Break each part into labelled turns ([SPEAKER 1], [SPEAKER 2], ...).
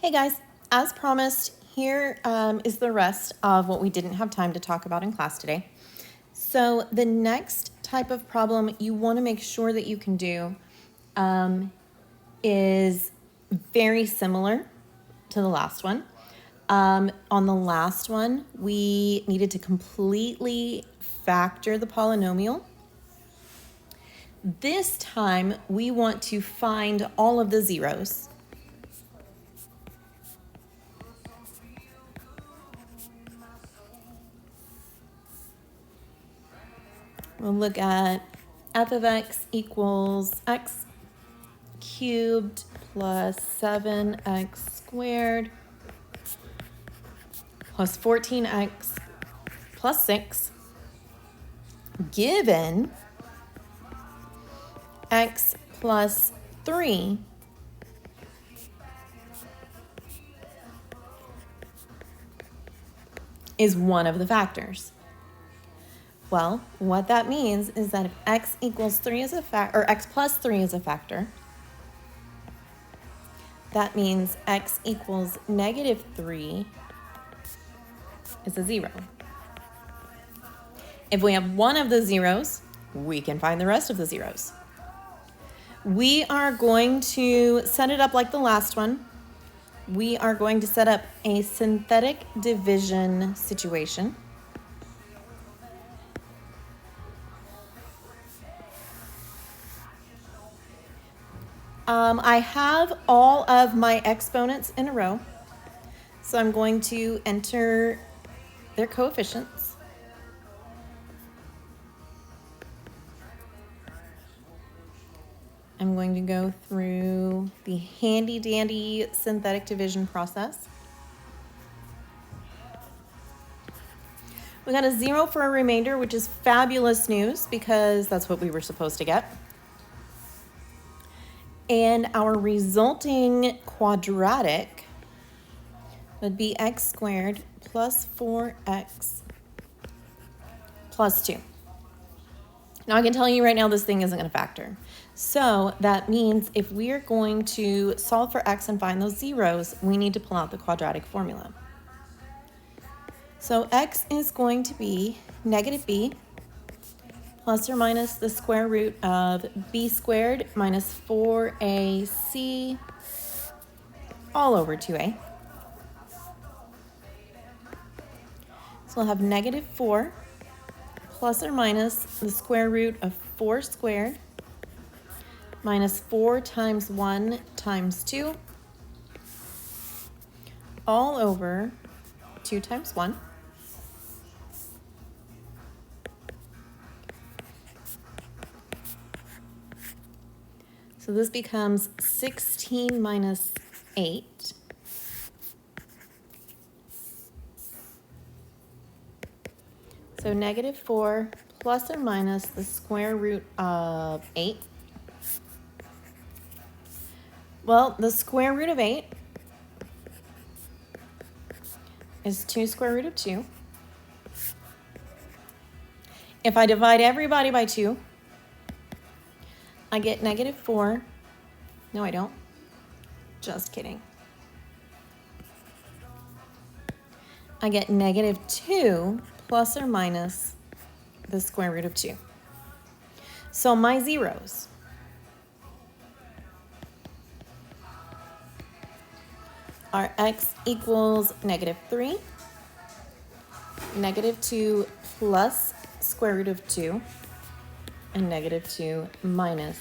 [SPEAKER 1] Hey guys, as promised, here is the rest of what we didn't have time to talk about in class today. So the next type of problem you want to make sure that you can do is very similar to the last one. On the last one, we needed to completely factor the polynomial. This time, we want to find all of the zeros. We'll look at f of x equals x cubed plus 7x squared plus 14x plus 6 given x plus 3 is one of the factors. Well, what that means is that if x equals 3 is a factor, or x plus 3 is a factor, that means x equals negative 3 is a 0. If we have one of the zeros, we can find the rest of the zeros. We are going to set it up like the last one. We are going to set up a synthetic division situation. I have all of my exponents in a row, so I'm going to enter their coefficients. I'm going to go through the handy-dandy synthetic division process. We got a 0 for a remainder, which is fabulous news because that's what we were supposed to get. And our resulting quadratic would be x squared plus 4x plus 2. Now I can tell you right now this thing isn't going to factor. So that means if we are going to solve for x and find those zeros, we need to pull out the quadratic formula. So x is going to be negative b plus or minus the square root of b squared minus 4ac all over 2a. So we'll have negative 4 plus or minus the square root of 4 squared minus 4 times 1 times 2 all over 2 times 1. So this becomes 16 minus 8. So negative 4 plus or minus the square root of 8. Well, the square root of 8 is 2 square root of 2. If I divide everybody by 2, I get negative 4. No, I don't. Just kidding. I get negative 2 plus or minus the square root of 2. So my zeros are x equals negative 3, negative 2 plus square root of 2, and negative 2 minus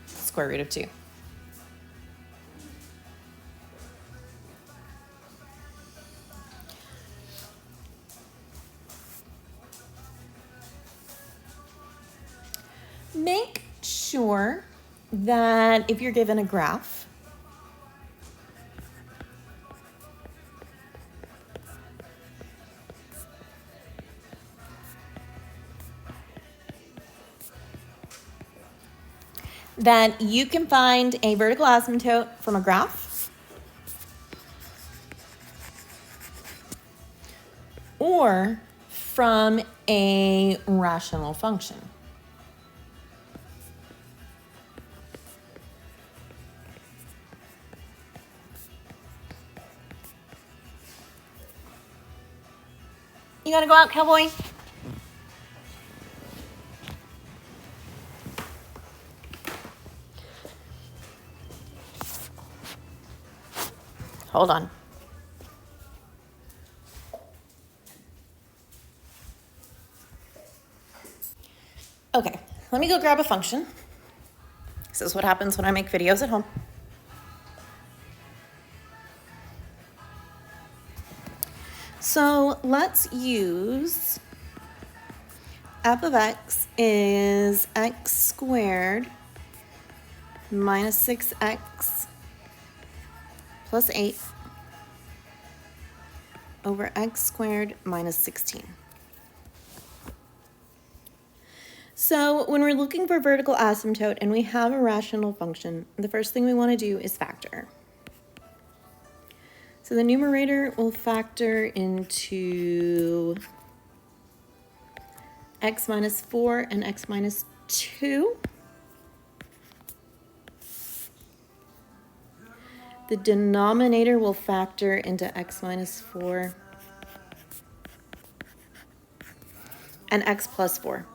[SPEAKER 1] square root of 2. Make sure that if you're given a graph, that you can find a vertical asymptote from a graph or from a rational function. You gotta go out, cowboy. Hold on. Okay, let me go grab a function. This is what happens when I make videos at home. So let's use f of x is x squared minus 6x plus 8 over x squared minus 16. So when we're looking for vertical asymptote and we have a rational function, the first thing we want to do is factor. So the numerator will factor into x minus 4 and x minus 2. The denominator will factor into x minus 4 and x plus 4.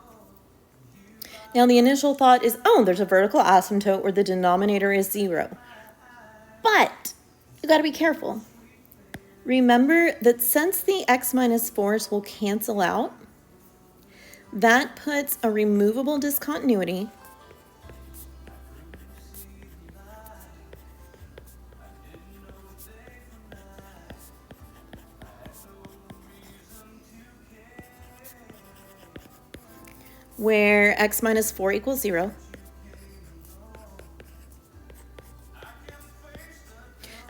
[SPEAKER 1] Now the initial thought is, oh, there's a vertical asymptote where the denominator is 0. But you got to be careful. Remember that since the x minus 4s will cancel out, that puts a removable discontinuity where x minus 4 equals 0.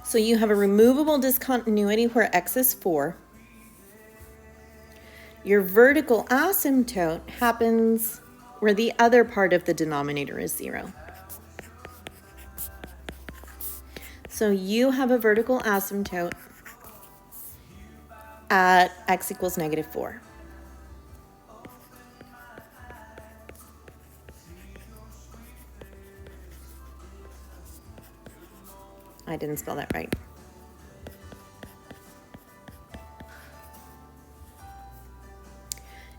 [SPEAKER 1] So you have a removable discontinuity where x is 4. Your vertical asymptote happens where the other part of the denominator is 0. So you have a vertical asymptote at x equals negative 4. I didn't spell that right.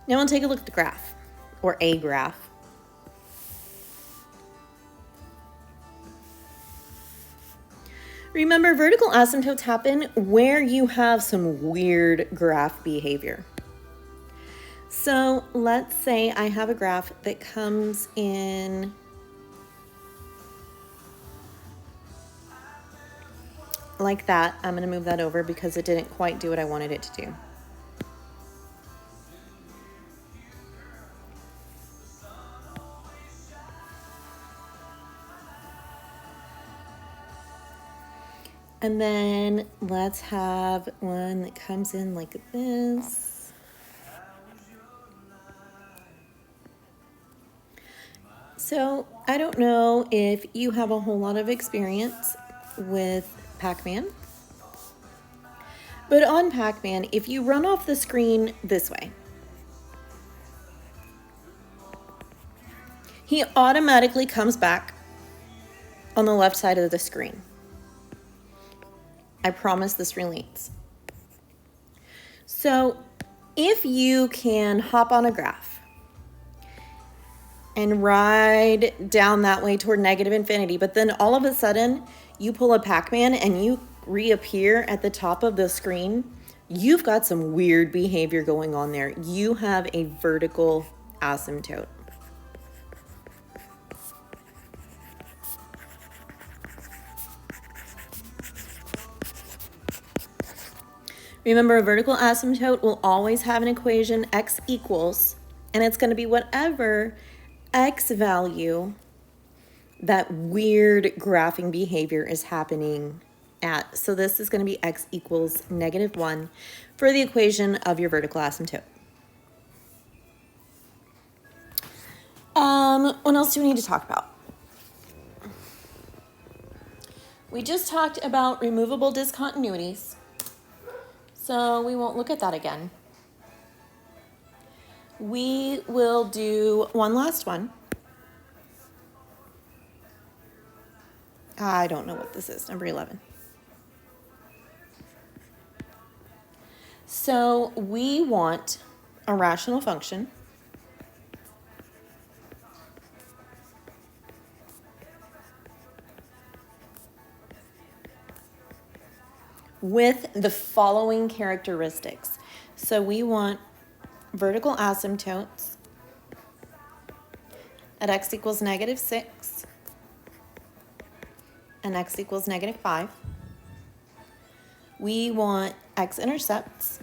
[SPEAKER 1] Now we'll take a look at the graph, or a graph. Remember, vertical asymptotes happen where you have some weird graph behavior. So let's say I have a graph that comes in like that. I'm going to move that over because it didn't quite do what I wanted it to do. And then let's have one that comes in like this. So I don't know if you have a whole lot of experience with Pac-Man, but on Pac-Man, if you run off the screen this way, he automatically comes back on the left side of the screen. I promise this relates. So if you can hop on a graph and ride down that way toward negative infinity, but then all of a sudden you pull a Pac-Man and you reappear at the top of the screen, you've got some weird behavior going on there. You have a vertical asymptote. Remember, a vertical asymptote will always have an equation x equals, and it's going to be whatever x value that weird graphing behavior is happening at. So this is going to be x equals negative 1 for the equation of your vertical asymptote. What else do we need to talk about? We just talked about removable discontinuities, so we won't look at that again. We will do one last one. I don't know what this is, number 11. So we want a rational function with the following characteristics. So we want vertical asymptotes at x equals -6 and x equals -5. We want x-intercepts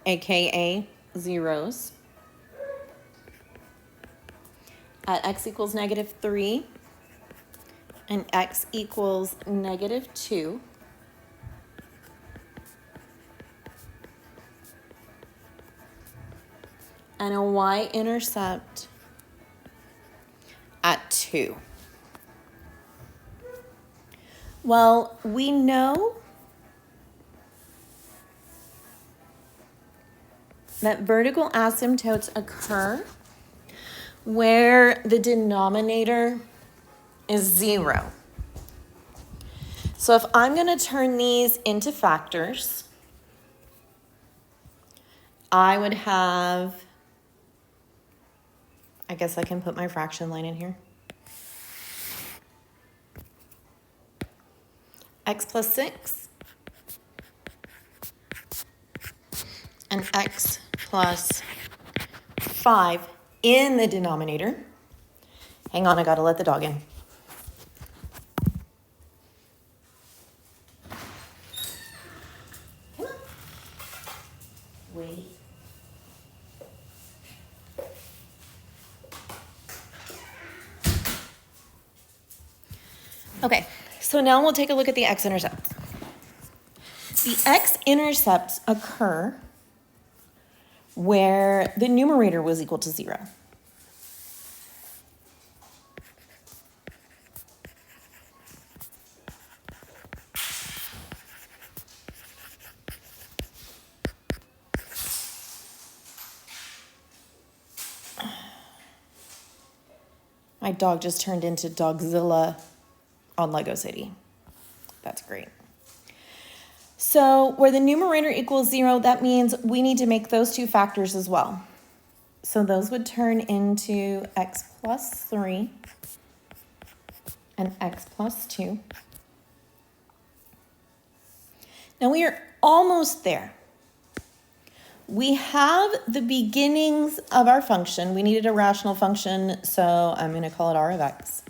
[SPEAKER 1] aka zeros at x equals -3 and x equals -2. And a y-intercept at 2. Well, we know that vertical asymptotes occur where the denominator is 0. So if I'm going to turn these into factors, I would have, I guess I can put my fraction line in here. X plus 6 and x plus 5 in the denominator. Hang on, I gotta let the dog in. Come on. Wait. Okay, so now we'll take a look at the x-intercepts. The x-intercepts occur where the numerator was equal to 0. My dog just turned into Dogzilla on Lego City. That's great. So where the numerator equals 0, that means we need to make those two factors as well. So those would turn into x plus 3 and x plus 2. Now we are almost there. We have the beginnings of our function. We needed a rational function, so I'm going to call it r of x.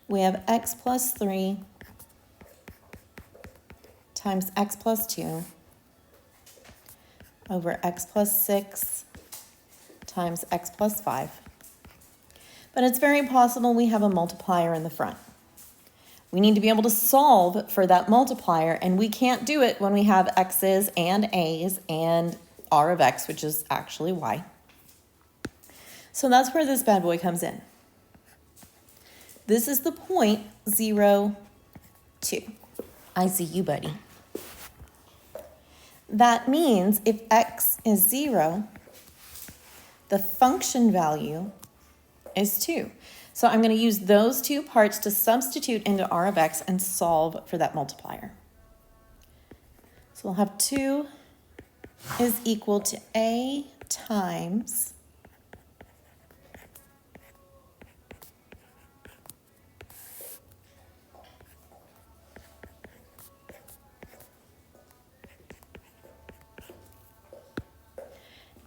[SPEAKER 1] We have x plus 3 times x plus 2 over x plus 6 times x plus 5. But it's very possible we have a multiplier in the front. We need to be able to solve for that multiplier, and we can't do it when we have x's and a's and r of x, which is actually y. So that's where this bad boy comes in. This is the point 0, 2. I see you, buddy. That means if x is 0, the function value is 2. So I'm going to use those two parts to substitute into r of x and solve for that multiplier. So we'll have 2 is equal to a times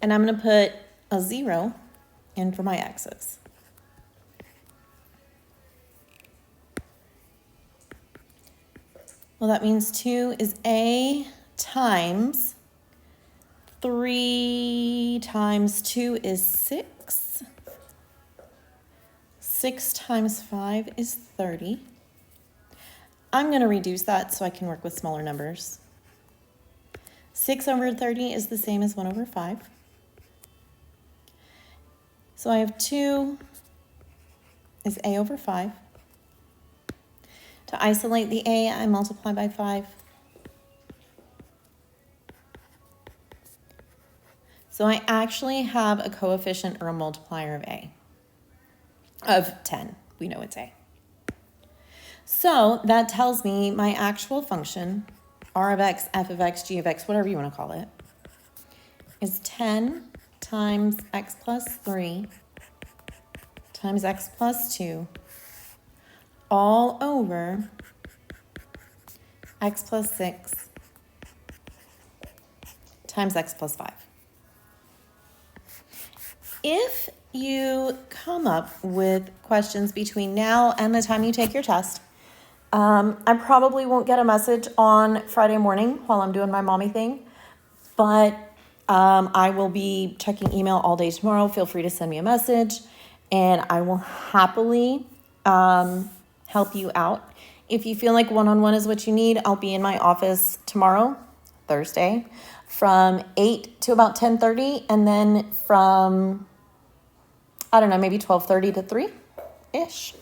[SPEAKER 1] and I'm going to put a 0 in for my x's. Well, that means 2 is a times 3 times 2 is 6. 6 times 5 is 30. I'm going to reduce that so I can work with smaller numbers. 6 over 30 is the same as 1 over 5. So I have 2 is a over 5. To isolate the a, I multiply by 5. So I actually have a coefficient or a multiplier of a, of 10. We know it's a. So that tells me my actual function, r of x, f of x, g of x, whatever you want to call it, is 10 times x plus 3 times x plus 2 all over x plus 6 times x plus 5. If you come up with questions between now and the time you take your test, I probably won't get a message on Friday morning while I'm doing my mommy thing, but I will be checking email all day tomorrow. Feel free to send me a message, and I will happily help you out. If you feel like one-on-one is what you need, I'll be in my office tomorrow, Thursday, from 8 to about 10:30, and then from, I don't know, maybe 12:30 to 3-ish.